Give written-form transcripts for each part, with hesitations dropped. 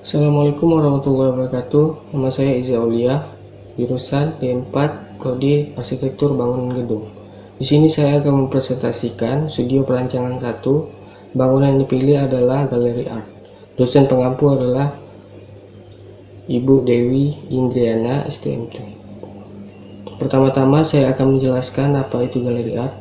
Assalamualaikum warahmatullahi wabarakatuh. Nama saya Iza Aulia, jurusan D4 Prodi Arsitektur Bangunan Gedung. Di sini saya akan mempresentasikan studio perancangan 1. Bangunan yang dipilih adalah Galeri Art. Dosen pengampu adalah Ibu Dewi Indriana, STMT. Pertama-tama saya akan menjelaskan apa itu Galeri Art.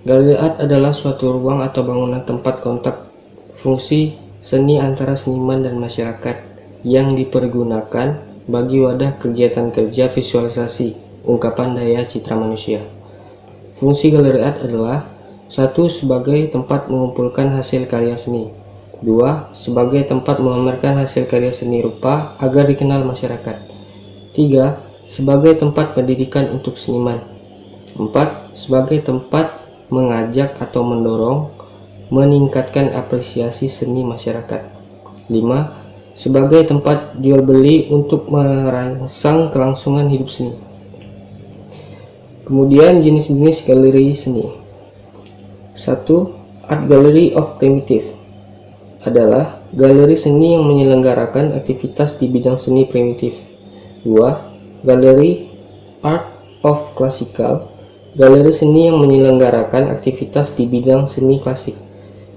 Galeri Art adalah suatu ruang atau bangunan tempat kontak fungsi seni antara seniman dan masyarakat yang dipergunakan bagi wadah kegiatan kerja visualisasi ungkapan daya citra manusia. Fungsi galeri art adalah 1. Sebagai tempat mengumpulkan hasil karya seni. 2. Sebagai tempat memamerkan hasil karya seni rupa agar dikenal masyarakat. 3. Sebagai tempat pendidikan untuk seniman. 4. Sebagai tempat mengajak atau mendorong meningkatkan apresiasi seni masyarakat. 5. Sebagai tempat jual beli untuk merangsang kelangsungan hidup seni. Kemudian jenis-jenis galeri seni. 1. Art Gallery of Primitive adalah galeri seni yang menyelenggarakan aktivitas di bidang seni primitif. 2. Gallery Art of Classical, galeri seni yang menyelenggarakan aktivitas di bidang seni klasik.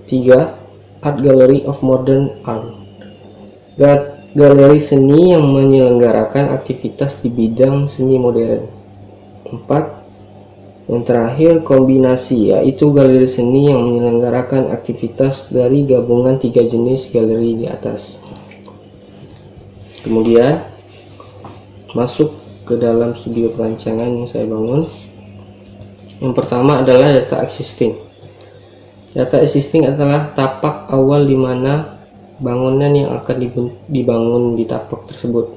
3. Art Gallery of Modern Art, galeri seni yang menyelenggarakan aktivitas di bidang seni modern. 4. Yang terakhir kombinasi, yaitu galeri seni yang menyelenggarakan aktivitas dari gabungan 3 jenis galeri di atas. Kemudian masuk ke dalam studio perancangan yang saya bangun. Yang pertama adalah data existing. Data existing adalah tapak awal di mana bangunan yang akan dibangun di tapak tersebut.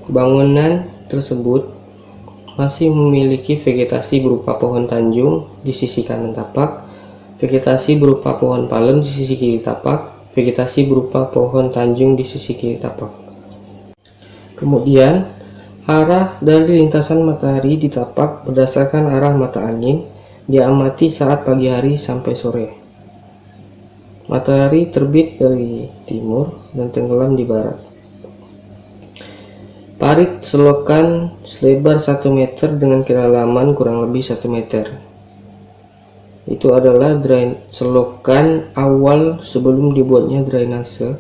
Bangunan tersebut masih memiliki vegetasi berupa pohon tanjung di sisi kanan tapak, vegetasi berupa pohon palem di sisi kiri tapak, vegetasi berupa pohon tanjung di sisi kiri tapak. Kemudian, arah dari lintasan matahari di tapak berdasarkan arah mata angin diamati saat pagi hari sampai sore. Matahari terbit dari timur dan tenggelam di barat. Parit selokan selebar 1 meter dengan kedalaman kurang lebih 1 meter. Itu adalah selokan awal sebelum dibuatnya drainase.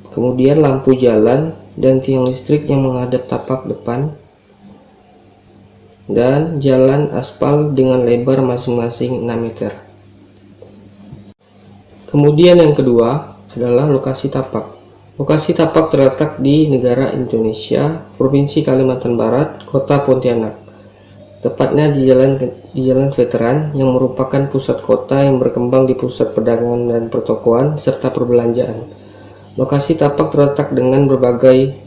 Kemudian lampu jalan dan tiang listrik yang menghadap tapak depan, dan jalan aspal dengan lebar masing-masing 6 meter. Kemudian yang kedua adalah lokasi tapak. Lokasi tapak terletak di negara Indonesia, Provinsi Kalimantan Barat, Kota Pontianak. Tepatnya di Jalan Veteran yang merupakan pusat kota yang berkembang di pusat perdagangan dan pertokoan serta perbelanjaan. Lokasi tapak terletak dengan berbagai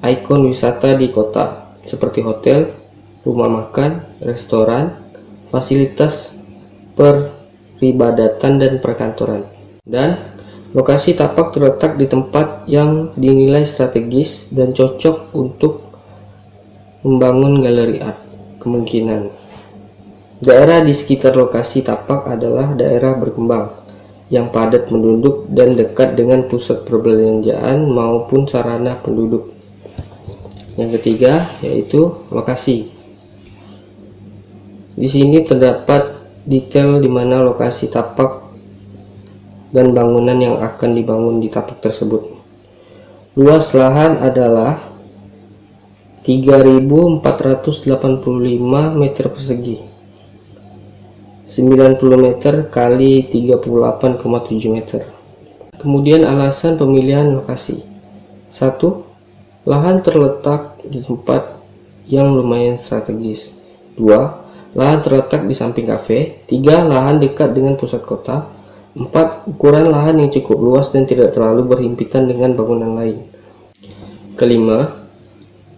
ikon wisata di kota seperti hotel, rumah makan, restoran, fasilitas peribadatan dan perkantoran. Dan lokasi tapak terletak di tempat yang dinilai strategis dan cocok untuk membangun galeri art. Kemungkinan daerah di sekitar lokasi tapak adalah daerah berkembang yang padat penduduk dan dekat dengan pusat perbelanjaan maupun sarana penduduk. Yang ketiga yaitu lokasi. Di sini terdapat detail di mana lokasi tapak dan bangunan yang akan dibangun di tapak tersebut. Luas lahan adalah 3.485 meter persegi, 90 meter kali 38,7 meter. Kemudian alasan pemilihan lokasi. 1. Lahan terletak di tempat yang lumayan strategis. 2. Lahan terletak di samping kafe. 3. Lahan dekat dengan pusat kota. 4. Ukuran lahan yang cukup luas dan tidak terlalu berhimpitan dengan bangunan lain. Kelima,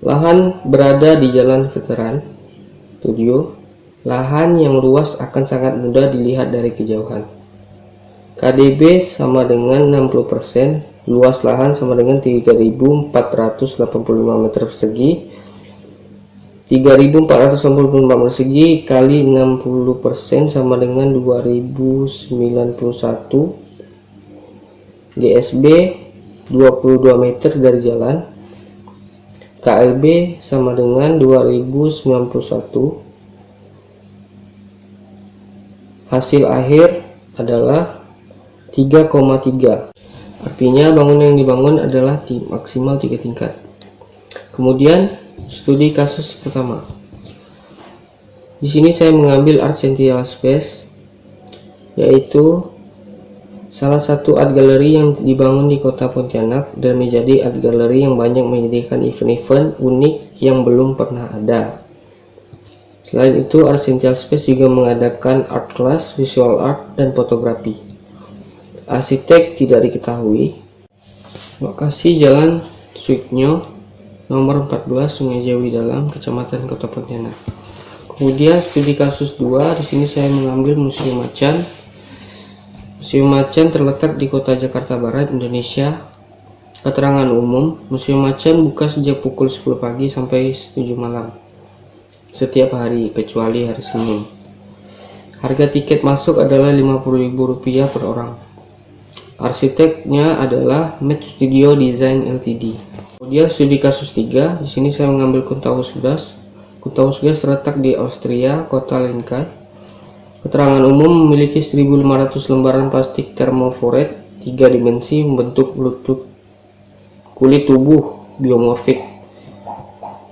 lahan berada di Jalan Veteran. 7. Lahan yang luas akan sangat mudah dilihat dari kejauhan. KDB sama dengan 60%, luas lahan sama dengan 3.485 meter persegi. 3.484 persegi kali 60% sama dengan 2091 GSB 22 meter dari jalan, KLB sama dengan 2091. Hasil akhir adalah 3,3. Artinya bangunan yang dibangun adalah maksimal 3 tingkat. Kemudian studi kasus pertama. Di sini saya mengambil Art Central Space, yaitu salah satu art gallery yang dibangun di kota Pontianak dan menjadi art gallery yang banyak menyediakan event-event unik yang belum pernah ada. Selain itu, Art Central Space juga mengadakan art class, visual art, dan fotografi. Arsitek tidak diketahui. Lokasi Jalan Suiknyo nomor 14 Sungai Jawi Dalam, Kecamatan Kota Pontianak. Kemudian studi kasus 2, di sini saya mengambil Museum Macan. Museum Macan terletak di Kota Jakarta Barat, Indonesia. Keterangan umum, Museum Macan buka sejak pukul 10 pagi sampai 7 malam. Setiap hari kecuali hari Senin. Harga tiket masuk adalah Rp50.000 per orang. Arsiteknya adalah Met Studio Design Ltd. Kemudian studi kasus 3, di sini saya mengambil Kuntaus Gas. Kuntaus Gas terletak di Austria, Kota Linkai. Keterangan umum, memiliki 1.500 lembaran plastik termoforet 3 dimensi membentuk kulit tubuh biomorfik.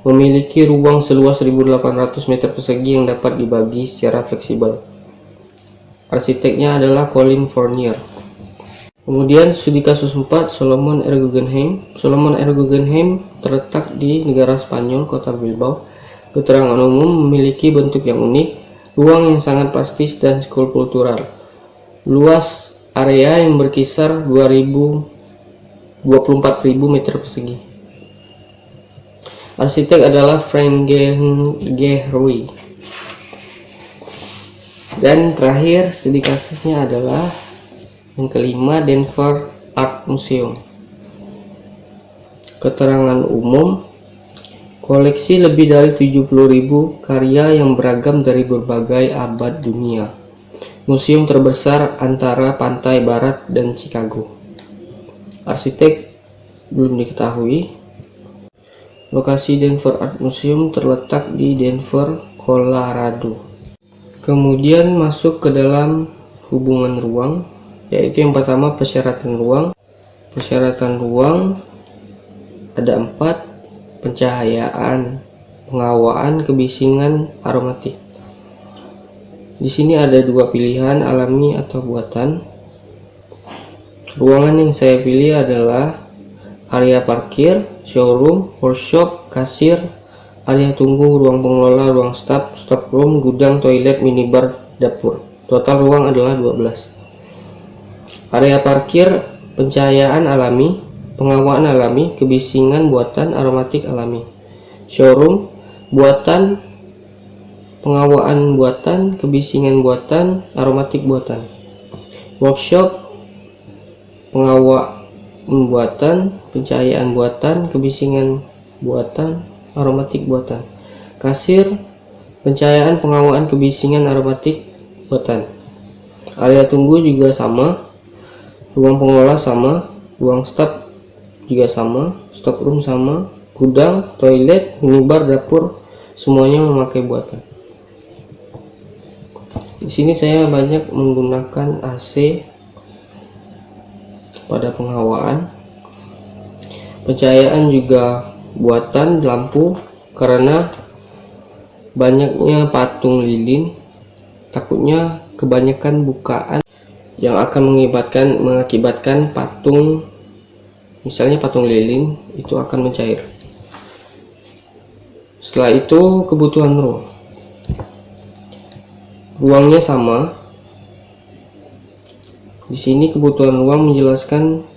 Memiliki ruang seluas 1.800 meter persegi yang dapat dibagi secara fleksibel. Arsiteknya adalah Colin Fournier. Kemudian studi kasus 4, Solomon R. Guggenheim. Solomon R. Guggenheim terletak di negara Spanyol, Kota Bilbao. Keterangan umum, memiliki bentuk yang unik, ruang yang sangat plastis dan skulptural. Luas area yang berkisar 24.000 meter persegi. Arsitek adalah Frank Gehry. Dan terakhir studi kasusnya adalah yang kelima, Denver Art Museum. Keterangan umum, koleksi lebih dari 70.000 karya yang beragam dari berbagai abad dunia. Museum terbesar antara pantai barat dan Chicago. Arsitek belum diketahui. Lokasi Denver Art Museum terletak di Denver, Colorado. Kemudian masuk ke dalam hubungan ruang, yaitu yang pertama persyaratan ruang. Persyaratan ruang ada 4: pencahayaan, pengawaan, kebisingan, aromatik. Di sini ada 2 pilihan, alami atau buatan. Ruangan yang saya pilih adalah area parkir, showroom, workshop, kasir, area tunggu, ruang pengelola, ruang staff, stockroom, gudang, toilet, minibar, dapur. Total ruang adalah 12. Area parkir, pencahayaan alami, pengawaan alami, kebisingan buatan, aromatik alami. Showroom, buatan, pengawaan buatan, kebisingan buatan, aromatik buatan. Workshop, pengawaan buatan, pencahayaan buatan, kebisingan buatan, aromatik buatan. Kasir, pencahayaan, pengawaan, kebisingan, aromatik buatan. Area tunggu juga sama, ruang pengelola sama, ruang staff juga sama, stockroom sama, gudang, toilet, minibar, dapur, semuanya memakai buatan. Di sini saya banyak menggunakan AC pada penghawaan. Pencahayaan juga buatan, lampu, karena banyaknya patung lilin, takutnya kebanyakan bukaan yang akan mengakibatkan patung, misalnya patung lilin, itu akan mencair. Setelah itu kebutuhan ruang. Ruangnya sama. Di sini kebutuhan ruang menjelaskan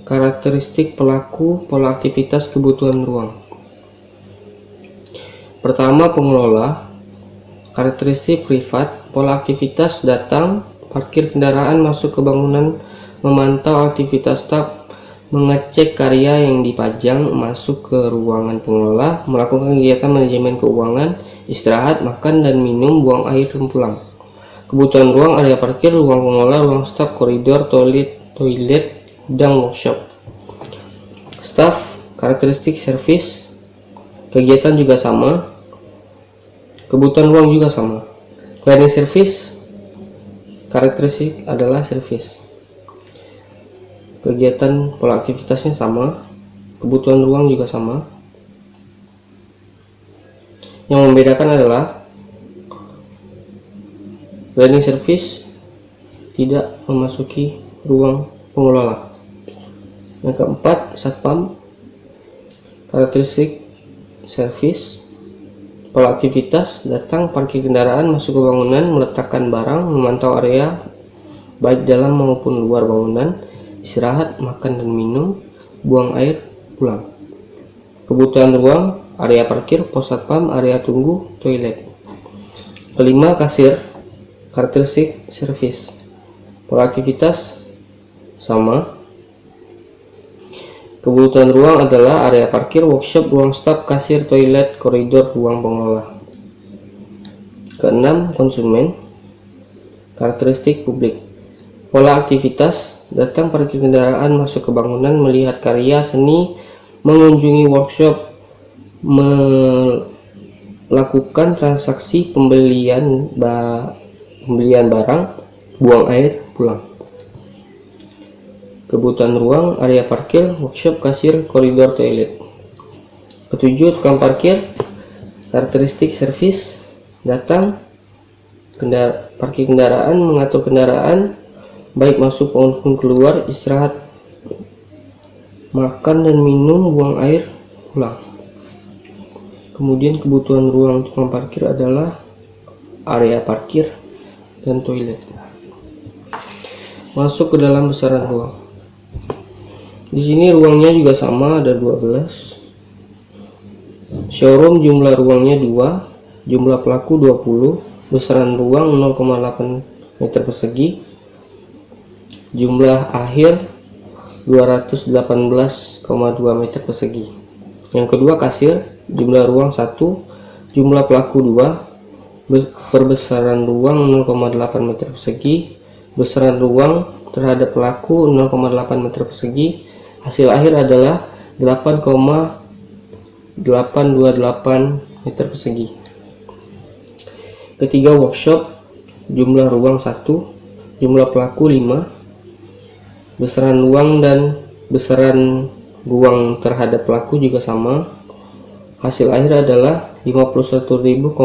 karakteristik pelaku, pola aktivitas kebutuhan ruang. Pertama, pengelola. Karakteristik privat, pola aktivitas datang, parkir kendaraan, masuk ke bangunan, memantau aktivitas staf, mengecek karya yang dipajang, masuk ke ruangan pengelola, melakukan kegiatan manajemen keuangan, istirahat, makan dan minum, buang air dan pulang. Kebutuhan ruang, area parkir, ruang pengelola, ruang staf, koridor, toilet, gudang workshop. Staff, karakteristik service, kegiatan juga sama, kebutuhan ruang juga sama. Cleaning service, karakteristik adalah service, kegiatan pola aktivitasnya sama, kebutuhan ruang juga sama. Yang membedakan adalah cleaning service tidak memasuki ruang pengelola. Yang keempat, satpam, karakteristik servis, pola aktivitas, datang, parkir kendaraan, masuk ke bangunan, meletakkan barang, memantau area baik dalam maupun luar bangunan, istirahat, makan dan minum, buang air, pulang. Kebutuhan ruang, area parkir, pos satpam, area tunggu, toilet. Kelima, kasir, karakteristik servis, pola aktivitas sama. Kebutuhan ruang adalah area parkir, workshop, ruang staf, kasir, toilet, koridor, ruang pengelola. Keenam, konsumen, karakteristik publik, pola aktivitas, datang, parkir kendaraan, masuk ke bangunan, melihat karya seni, mengunjungi workshop, melakukan transaksi pembelian barang, buang air, pulang. Kebutuhan ruang, area parkir, workshop, kasir, koridor, toilet. Ketujuh, tukang parkir, karakteristik servis, datang, parkir kendaraan, mengatur kendaraan, baik masuk maupun keluar, istirahat, makan dan minum, buang air, pulang. Kemudian kebutuhan ruang tukang parkir adalah area parkir dan toilet. Masuk ke dalam besaran ruang. Di sini ruangnya juga sama, ada 12. Showroom jumlah ruangnya 2, jumlah pelaku 20, besaran ruang 0,8 meter persegi, jumlah akhir 218,2 meter persegi. Yang kedua, kasir, jumlah ruang 1, jumlah pelaku 2, perbesaran ruang 0,8 meter persegi, besaran ruang terhadap pelaku 0,8 meter persegi. Hasil akhir adalah 8,828 meter persegi. Ketiga, workshop, jumlah ruang 1, jumlah pelaku 5, besaran ruang dan besaran ruang terhadap pelaku juga sama. Hasil akhir adalah 51.285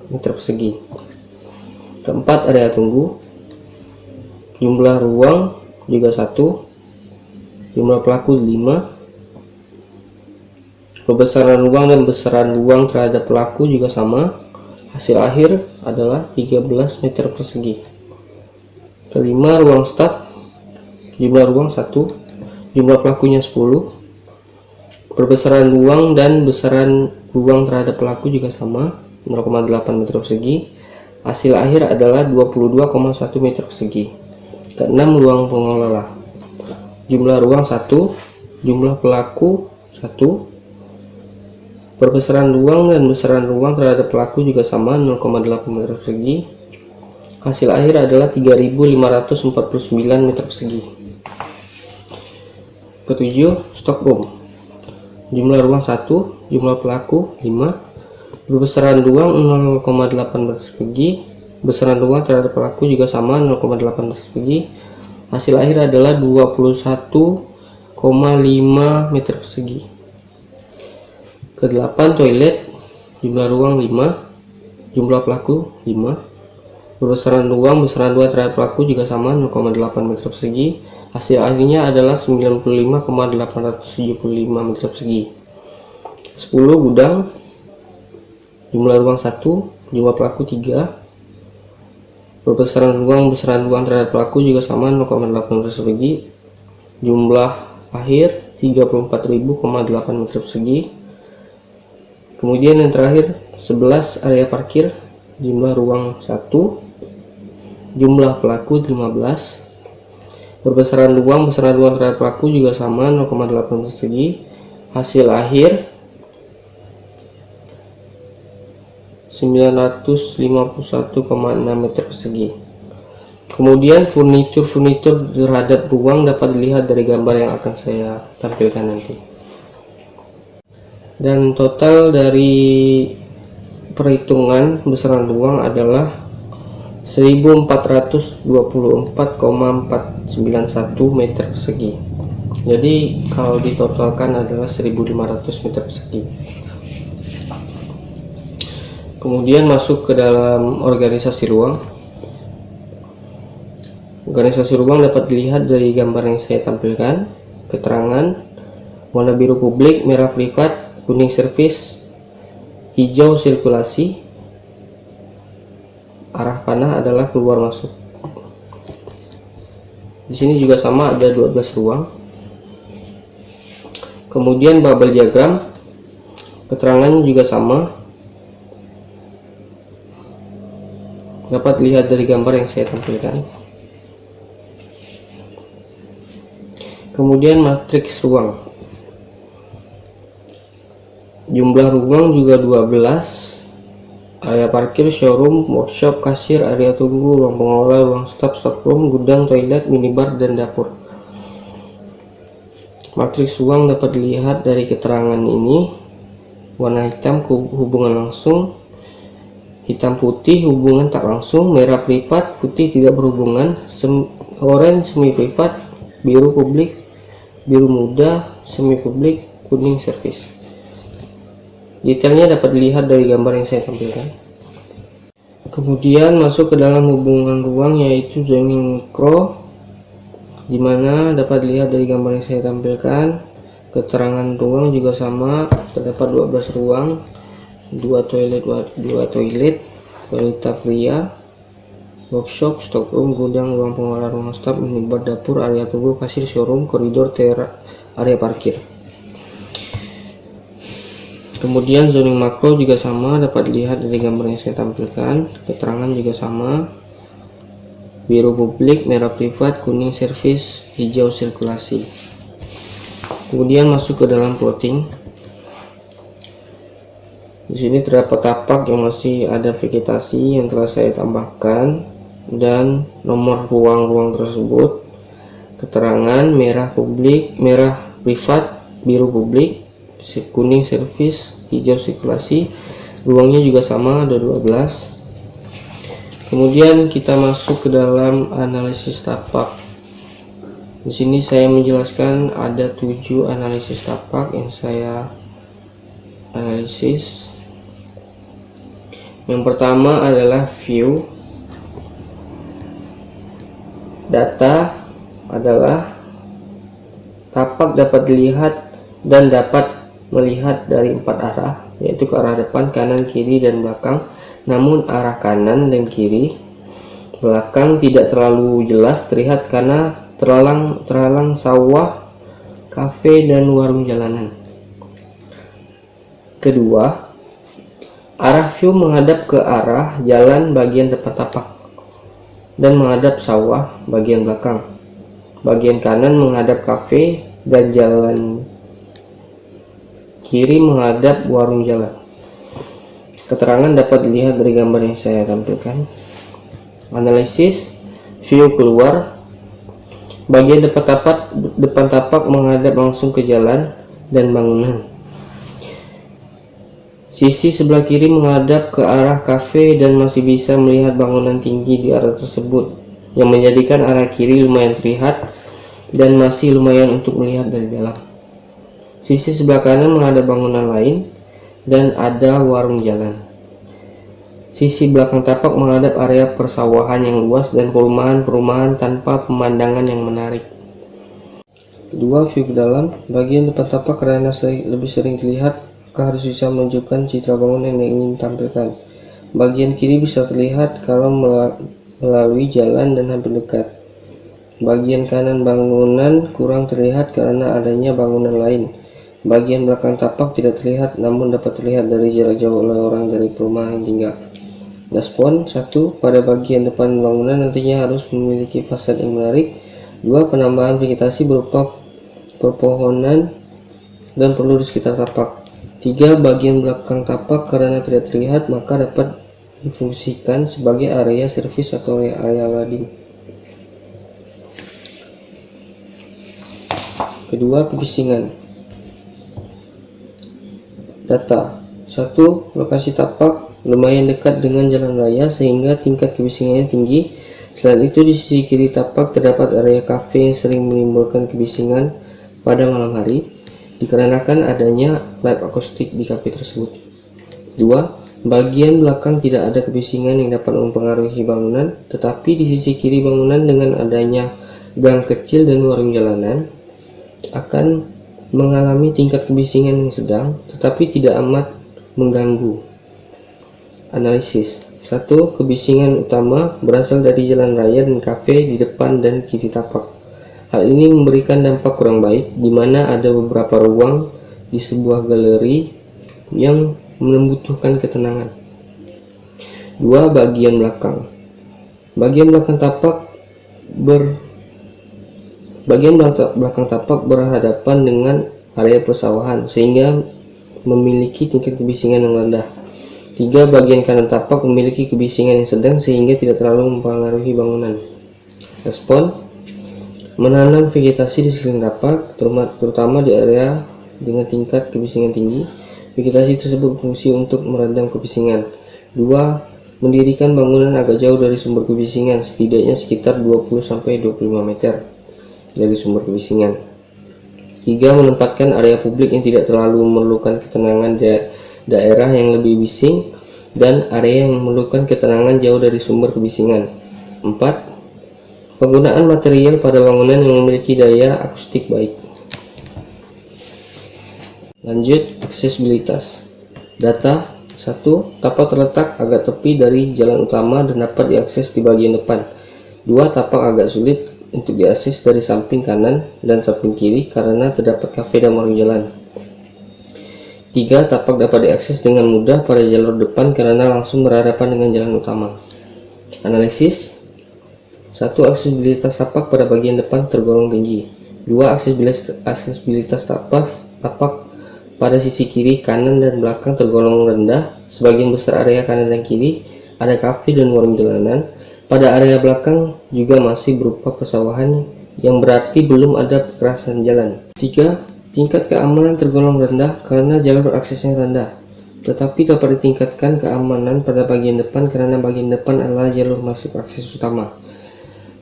meter persegi. Keempat, area tunggu, jumlah ruang juga 1, jumlah pelaku 5, perbesaran ruang dan besaran ruang terhadap pelaku juga sama. Hasil akhir adalah 13 meter persegi. Kelima, ruang staf, jumlah ruang 1, jumlah pelakunya 10, perbesaran ruang dan besaran ruang terhadap pelaku juga sama, 0,8 meter persegi. Hasil akhir adalah 22,1 meter persegi. Keenam, ruang pengelola, jumlah ruang 1, jumlah pelaku 1, perbesaran ruang dan besaran ruang terhadap pelaku juga sama, 0,8 meter persegi. Hasil akhir adalah 3.549 meter persegi. Ketujuh, stockroom, jumlah ruang 1, jumlah pelaku 5, perbesaran ruang 0,8 meter persegi, besaran ruang terhadap pelaku juga sama, 0,8 meter persegi. Hasil akhir adalah 21,5 meter persegi. Kedelapan, toilet, jumlah ruang 5, jumlah pelaku 5, perbesaran ruang terhadap pelaku juga sama, 0,8 meter persegi. Hasil akhirnya adalah 95,875 meter persegi. 10, gudang, jumlah ruang 1, jumlah pelaku 3, perbesaran ruang terhadap pelaku juga sama, 0,8 meter persegi. Jumlah akhir 34.008 meter persegi. Kemudian yang terakhir 11, area parkir, jumlah ruang 1, jumlah pelaku 15, perbesaran ruang terhadap pelaku juga sama, 0,8 meter persegi. Hasil akhir 951,6 meter persegi. Kemudian furnitur terhadap ruang dapat dilihat dari gambar yang akan saya tampilkan nanti. Dan total dari perhitungan besaran ruang adalah 1424,491 meter persegi. Jadi kalau ditotalkan adalah 1500 meter persegi. Kemudian masuk ke dalam organisasi ruang. Organisasi ruang dapat dilihat dari gambar yang saya tampilkan. Keterangan: warna biru publik, merah privat, kuning servis, hijau sirkulasi. Arah panah adalah keluar masuk. Di sini juga sama, ada 12 ruang. Kemudian bubble diagram, keterangannya juga sama, dapat dilihat dari gambar yang saya tampilkan. Kemudian matriks ruang, jumlah ruang juga 12, area parkir, showroom, workshop, kasir, area tunggu, ruang pengelola, ruang staff, stockroom, gudang, toilet, minibar, dan dapur. Matriks ruang dapat dilihat dari keterangan ini: warna hitam hubungan langsung, hitam putih hubungan tak langsung, merah privat, putih tidak berhubungan, orange semi privat, biru publik, biru muda, semi publik, kuning servis. Detailnya dapat dilihat dari gambar yang saya tampilkan. Kemudian masuk ke dalam hubungan ruang, yaitu zoning mikro, di mana dapat dilihat dari gambar yang saya tampilkan. Keterangan ruang juga sama, terdapat 12 ruang, 2 toilet, wanita pria, workshop, stockroom, gudang, ruang pengelola, ruang staff, minibar, dapur, area tunggu, kasir, showroom, koridor, area parkir. Kemudian zoning makro juga sama, dapat dilihat dari gambar yang saya tampilkan. Keterangan juga sama, biru publik, merah privat, kuning servis, hijau sirkulasi. Kemudian masuk ke dalam plotting. Di sini terdapat tapak yang masih ada vegetasi yang telah saya tambahkan dan nomor ruang-ruang tersebut. Keterangan: merah publik, merah privat, biru publik, kuning servis, hijau sirkulasi. Ruangnya juga sama, ada 12. Kemudian kita masuk ke dalam analisis tapak. Di sini saya menjelaskan ada 7 analisis tapak yang saya analisis. Yang pertama adalah view. Data adalah tapak dapat dilihat dan dapat melihat dari 4 arah, yaitu ke arah depan, kanan, kiri, dan belakang. Namun arah kanan dan kiri belakang tidak terlalu jelas terlihat karena terhalang sawah, kafe, dan warung jalanan. Kedua, arah view menghadap ke arah jalan bagian depan tapak dan menghadap sawah bagian belakang. Bagian kanan menghadap kafe dan jalan kiri menghadap warung jalan. Keterangan dapat dilihat dari gambar yang saya tampilkan. Analisis view keluar. Bagian depan tapak menghadap langsung ke jalan dan bangunan. Sisi sebelah kiri menghadap ke arah kafe dan masih bisa melihat bangunan tinggi di arah tersebut, yang menjadikan arah kiri lumayan terlihat dan masih lumayan untuk melihat dari dalam. Sisi sebelah kanan menghadap bangunan lain dan ada warung jalan. Sisi belakang tapak menghadap area persawahan yang luas dan perumahan-perumahan tanpa pemandangan yang menarik. Kedua, view ke dalam. Bagian depan tapak karena lebih sering terlihat, maka harus bisa menunjukkan citra bangunan yang ingin ditampilkan. Bagian kiri bisa terlihat kalau melalui jalan dan hampir dekat. Bagian kanan bangunan kurang terlihat karena adanya bangunan lain. Bagian belakang tapak tidak terlihat, namun dapat terlihat dari jarak jauh oleh orang dari perumahan yang tinggal. Respon 1. Pada bagian depan bangunan nantinya harus memiliki fasad yang menarik. 2. Penambahan vegetasi berupa pepohonan dan perlu di sekitar tapak. 3. Bagian belakang tapak karena tidak terlihat, maka dapat difungsikan sebagai area servis atau area loading. Kedua, kebisingan. Data. 1. Lokasi tapak lumayan dekat dengan jalan raya sehingga tingkat kebisingannya tinggi. Selain itu, di sisi kiri tapak terdapat area kafe yang sering menimbulkan kebisingan pada malam hari dikarenakan adanya live akustik di kafe tersebut. 2. Bagian belakang tidak ada kebisingan yang dapat mempengaruhi bangunan, tetapi di sisi kiri bangunan dengan adanya gang kecil dan warung jalanan akan mengalami tingkat kebisingan yang sedang tetapi tidak amat mengganggu. Analisis. 1. Kebisingan utama berasal dari jalan raya dan kafe di depan dan kiri tapak. Hal ini memberikan dampak kurang baik di mana ada beberapa ruang di sebuah galeri yang membutuhkan ketenangan. 2. Bagian belakang. Bagian belakang tapak berhadapan dengan area persawahan sehingga memiliki tingkat kebisingan yang rendah. 3. Bagian kanan tapak memiliki kebisingan yang sedang sehingga tidak terlalu mempengaruhi bangunan. Respon. Menanam vegetasi di sekeliling tapak, terutama di area dengan tingkat kebisingan tinggi. Vegetasi tersebut berfungsi untuk meredam kebisingan. 2. Mendirikan bangunan agak jauh dari sumber kebisingan, setidaknya sekitar 20-25 meter dari sumber kebisingan. 3. Menempatkan area publik yang tidak terlalu memerlukan ketenangan daerah yang lebih bising dan area yang memerlukan ketenangan jauh dari sumber kebisingan. 4. Penggunaan material pada bangunan yang memiliki daya akustik baik. Lanjut, aksesibilitas. Data. 1. Tapak terletak agak tepi dari jalan utama dan dapat diakses di bagian depan. 2. Tapak agak sulit untuk diakses dari samping kanan dan samping kiri karena terdapat kafe dan warung jalan. 3. Tapak dapat diakses dengan mudah pada jalur depan karena langsung berhadapan dengan jalan utama. Analisis. 1. Aksesibilitas tapak pada bagian depan tergolong tinggi. 2. Aksesibilitas tapak pada sisi kiri, kanan, dan belakang tergolong rendah. Sebagian besar area kanan dan kiri ada kafe dan warung jalanan. Pada area belakang juga masih berupa persawahan yang berarti belum ada kekerasan jalan. 3. Tingkat keamanan tergolong rendah karena jalur aksesnya rendah, tetapi dapat ditingkatkan keamanan pada bagian depan karena bagian depan adalah jalur masuk akses utama.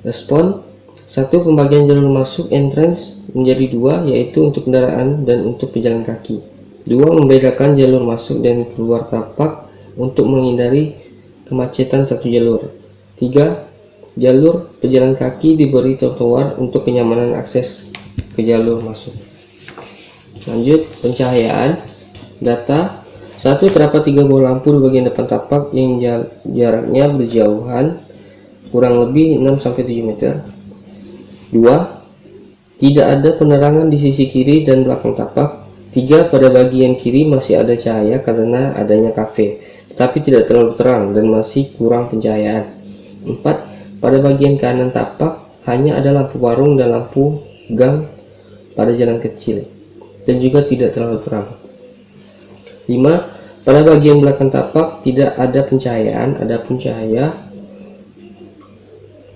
Respon. 1. Pembagian jalur masuk entrance menjadi 2, yaitu untuk kendaraan dan untuk pejalan kaki. 2. Membedakan jalur masuk dan keluar tapak untuk menghindari kemacetan satu jalur. 3. Jalur pejalan kaki diberi trotoar untuk kenyamanan akses ke jalur masuk. Lanjut, pencahayaan. Data. 1. Terdapat 3 buah lampu di bagian depan tapak yang jaraknya berjauhan kurang lebih 6-7 meter. 2. Tidak ada penerangan di sisi kiri dan belakang tapak. 3. Pada bagian kiri masih ada cahaya karena adanya kafe, tetapi tidak terlalu terang dan masih kurang pencahayaan. 4. Pada bagian kanan tapak hanya ada lampu warung dan lampu gang pada jalan kecil dan juga tidak terlalu terang. 5. Pada bagian belakang tapak tidak ada pencahayaan, adapun cahaya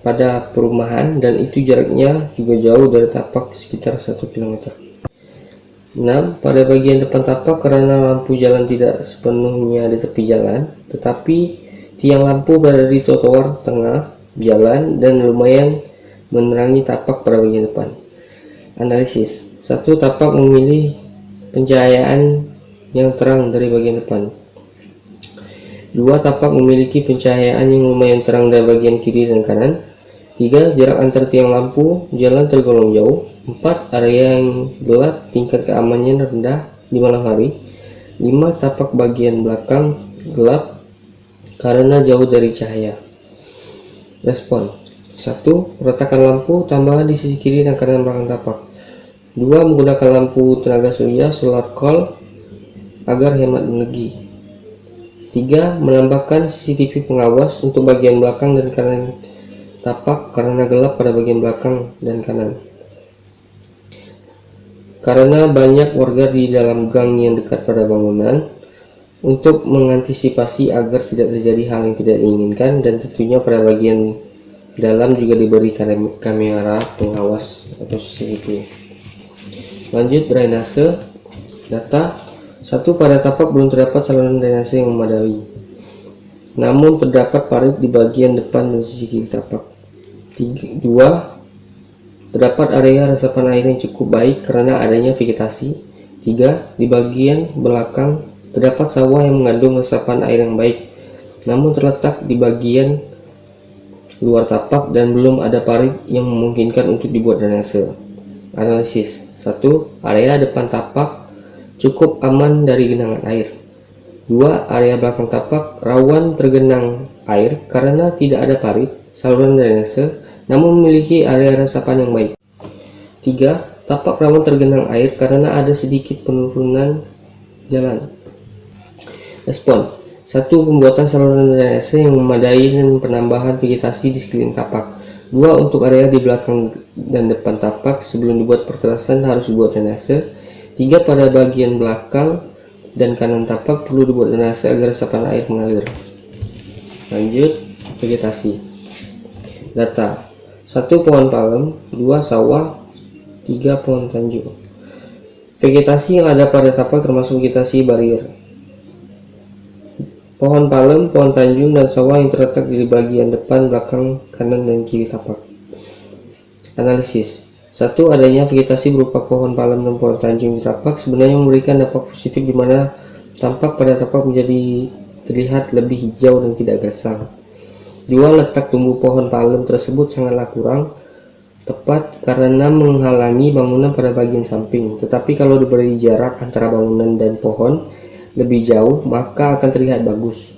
pada perumahan dan itu jaraknya juga jauh dari tapak sekitar 1 km. 6. Pada bagian depan tapak karena lampu jalan tidak sepenuhnya di tepi jalan, tetapi tiang lampu berada di trotoar tengah jalan dan lumayan menerangi tapak pada bagian depan. Analisis. 1. Tapak memilih pencahayaan yang terang dari bagian depan. 2. Tapak memiliki pencahayaan yang lumayan terang dari bagian kiri dan kanan. 3. Jarak antar tiang lampu jalan tergolong jauh. 4. Area yang gelap, tingkat keamanannya rendah di malam hari. 5. Tapak bagian belakang gelap karena jauh dari cahaya. Respon. 1. Peletakan lampu tambahan di sisi kiri dan kanan belakang tapak. 2. Menggunakan lampu tenaga surya solar coil agar hemat energi. 3. Menambahkan CCTV pengawas untuk bagian belakang dan kanan tapak karena gelap pada bagian belakang dan kanan. Karena banyak warga di dalam gang yang dekat pada bangunan, untuk mengantisipasi agar tidak terjadi hal yang tidak diinginkan, dan tentunya pada bagian dalam juga diberi kamera pengawas atau CCTV. Lanjut, drainase. Data. 1. Pada tapak belum terdapat saluran drainase yang memadai, namun terdapat parit di bagian depan dan sisi kiri tapak. 2. Terdapat area resapan air yang cukup baik karena adanya vegetasi. 3. Di bagian belakang terdapat sawah yang mengandung resapan air yang baik, namun terletak di bagian luar tapak dan belum ada parit yang memungkinkan untuk dibuat drainase. Analisis. 1. Area depan tapak cukup aman dari genangan air. 2. Area belakang tapak rawan tergenang air karena tidak ada parit saluran drainase, namun memiliki area resapan yang baik. 3. Tapak rawan tergenang air karena ada sedikit penurunan jalan. Respon. 1. Pembuatan saluran drainase yang memadai dan penambahan vegetasi di sekeliling tapak. 2. Untuk area di belakang dan depan tapak sebelum dibuat perkerasan harus dibuat drainase. 3. Pada bagian belakang dan kanan tapak perlu dibuat drainase agar resapan air mengalir. Lanjut, vegetasi. Data. 1. Pohon palem. 2. Sawah. 3. Pohon tanjung. Vegetasi yang ada pada tapak termasuk vegetasi barier. Pohon palem, pohon tanjung, dan sawah yang terletak di bagian depan, belakang, kanan, dan kiri tapak. Analisis. 1. Adanya vegetasi berupa pohon palem dan pohon tanjung di tapak sebenarnya memberikan dampak positif di mana tampak pada tapak menjadi terlihat lebih hijau dan tidak gersang. 2. Letak tumbuh pohon palem tersebut sangatlah kurang tepat karena menghalangi bangunan pada bagian samping. Tetapi kalau diberi jarak antara bangunan dan pohon lebih jauh, maka akan terlihat bagus.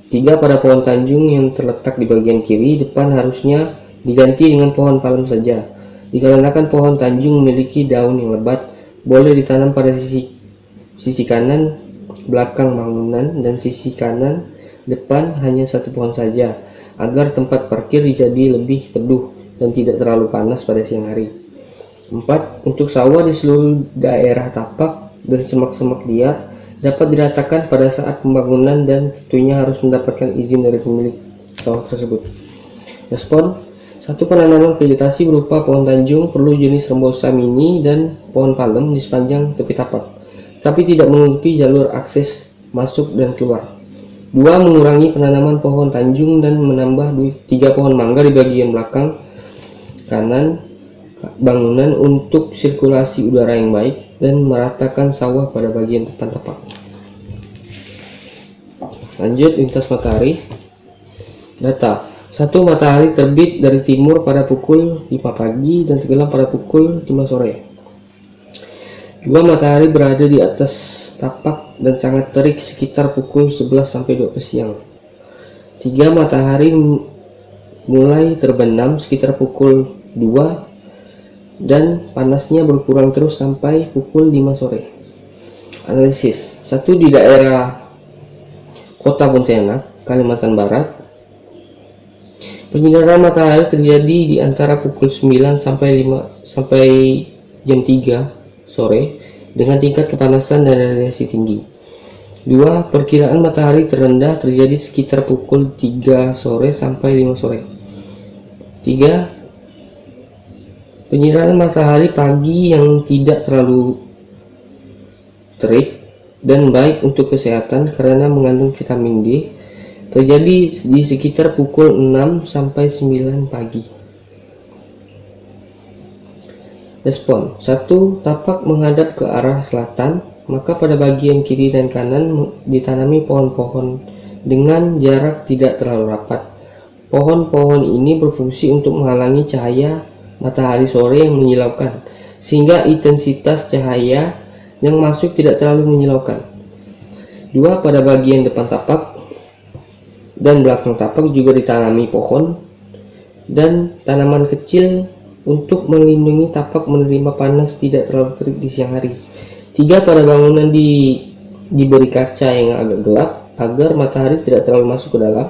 3. Pada pohon tanjung yang terletak di bagian kiri depan harusnya diganti dengan pohon palem saja. Dikarenakan pohon tanjung memiliki daun yang lebat, boleh ditanam pada sisi kanan belakang bangunan dan sisi kanan depan hanya satu pohon saja, agar tempat parkir jadi lebih teduh dan tidak terlalu panas pada siang hari. 4. Untuk sawah di seluruh daerah tapak dan semak-semak liar dapat diratakan pada saat pembangunan dan tentunya harus mendapatkan izin dari pemilik sawah tersebut. Respon. 1. Penanaman vegetasi berupa pohon tanjung perlu jenis rembosa mini dan pohon palem di sepanjang tepi tapak, tapi tidak menutupi jalur akses masuk dan keluar. 2. Mengurangi penanaman pohon tanjung dan menambah 3 pohon mangga di bagian belakang kanan bangunan untuk sirkulasi udara yang baik dan meratakan sawah pada bagian depan tapak. Lanjut, lintas matahari. Data. 1. Matahari terbit dari timur pada pukul 5 pagi dan tenggelam pada pukul 5 sore. 2. Matahari berada di atas tapak dan sangat terik sekitar pukul 11-12 siang. 3. Matahari mulai terbenam sekitar pukul 2 dan panasnya berkurang terus sampai pukul 5 sore. Analisis. 1. Di daerah Kota Pontianak, Kalimantan Barat, penyinaran matahari terjadi di antara pukul 9 sampai jam 3 sore dengan tingkat kepanasan dan radiasi tinggi. 2. Perkiraan matahari terendah terjadi sekitar pukul 3 sore sampai 5 sore. 3. Penyinaran matahari pagi yang tidak terlalu terik dan baik untuk kesehatan karena mengandung vitamin D terjadi di sekitar pukul 6 sampai 9 pagi. Respon. 1. Tapak menghadap ke arah selatan, maka pada bagian kiri dan kanan ditanami pohon-pohon dengan jarak tidak terlalu rapat. Pohon-pohon ini berfungsi untuk menghalangi cahaya matahari sore yang menyilaukan, sehingga intensitas cahaya yang masuk tidak terlalu menyilaukan. 2. Pada bagian depan tapak dan belakang tapak juga ditanami pohon dan tanaman kecil untuk melindungi tapak menerima panas tidak terlalu terik di siang hari. 3. Pada bangunan diberi kaca yang agak gelap agar matahari tidak terlalu masuk ke dalam,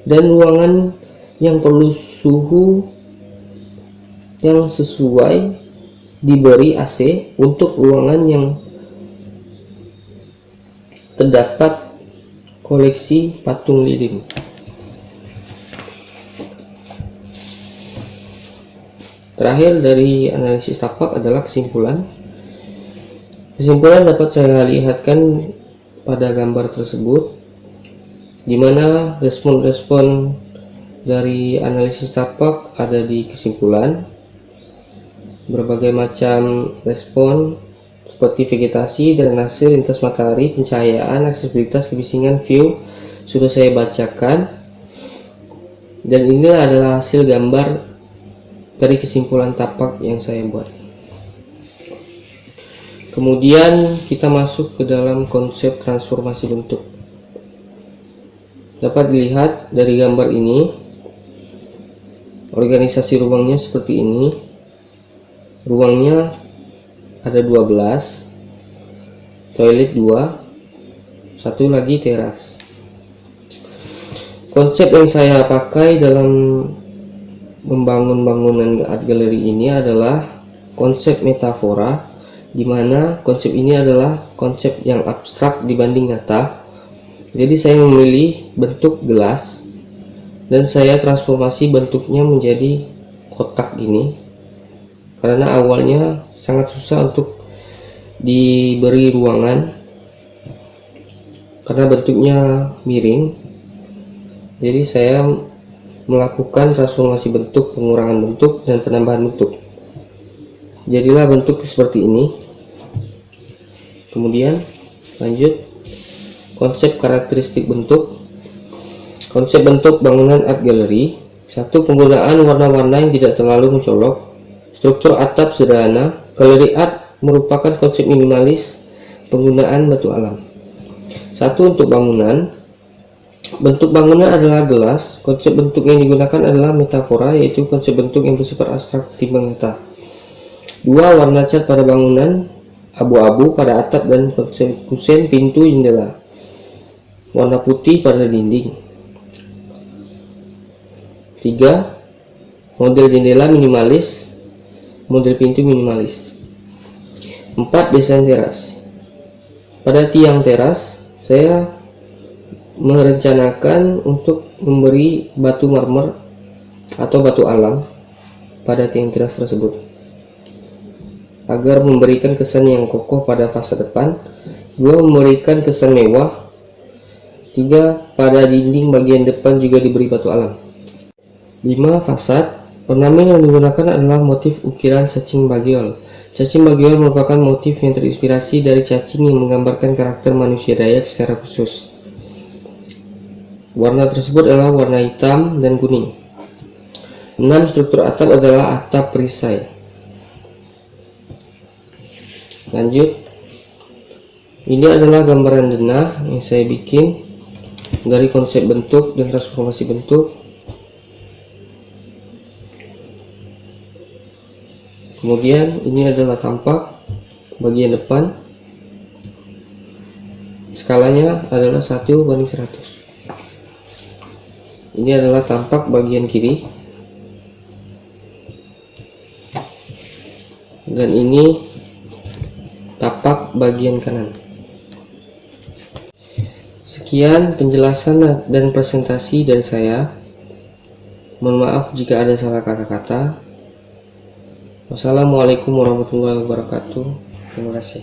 dan ruangan yang perlu suhu yang sesuai diberi AC. Untuk ruangan yang terdapat koleksi patung lilin. Terakhir dari analisis tapak adalah kesimpulan. Kesimpulan dapat saya lihatkan pada gambar tersebut, di mana respon-respon dari analisis tapak ada di kesimpulan. Berbagai macam respon seperti vegetasi, drainase, lintas matahari, pencahayaan, aksesibilitas, kebisingan, view sudah saya bacakan, dan inilah adalah hasil gambar dari kesimpulan tapak yang saya buat. Kemudian kita masuk ke dalam konsep transformasi bentuk. Dapat dilihat dari gambar ini, organisasi ruangnya seperti ini. Ruangnya ada 12, toilet 2, satu lagi teras. Konsep yang saya pakai dalam membangun bangunan art gallery ini adalah konsep metafora, di mana konsep ini adalah konsep yang abstrak dibanding nyata. Jadi saya memilih bentuk gelas dan saya transformasi bentuknya menjadi kotak ini, karena awalnya sangat susah untuk diberi ruangan karena bentuknya miring. Jadi saya melakukan transformasi bentuk, pengurangan bentuk, dan penambahan bentuk. Jadilah bentuk seperti ini. Kemudian lanjut konsep karakteristik bentuk. Konsep bentuk bangunan art gallery. 1. Penggunaan warna-warna yang tidak terlalu mencolok. Struktur atap sederhana. Galeri art merupakan konsep minimalis penggunaan batu alam. 1. Untuk bangunan. Bentuk bangunan adalah gelas. Konsep bentuk yang digunakan adalah metafora, yaitu konsep bentuk yang bersifat abstrak ketimbang nyata. 2. Warna cat pada bangunan abu-abu pada atap dan kusen pintu jendela. Warna putih pada dinding. 3. Model jendela minimalis, model pintu minimalis. 4. Desain teras. Pada tiang teras, saya merencanakan untuk memberi batu marmer atau batu alam pada tiang teras tersebut, agar memberikan kesan yang kokoh pada fasad depan. 2. Memberikan kesan mewah. 3. Pada dinding bagian depan juga diberi batu alam. 5. Fasad. Ornamen yang digunakan adalah motif ukiran cacing bagiol. Cacing bagiol merupakan motif yang terinspirasi dari cacing yang menggambarkan karakter manusia Dayak secara khusus. Warna tersebut adalah warna hitam dan kuning. 6. Struktur atap adalah atap perisai. Lanjut, ini adalah gambaran denah yang saya bikin dari konsep bentuk dan transformasi bentuk. Kemudian ini adalah tampak bagian depan, skalanya adalah 1:100. Ini adalah tampak bagian kiri, dan ini tapak bagian kanan. Sekian penjelasan dan presentasi dari saya. Mohon maaf jika ada salah kata-kata. Wassalamualaikum warahmatullahi wabarakatuh. Terima kasih.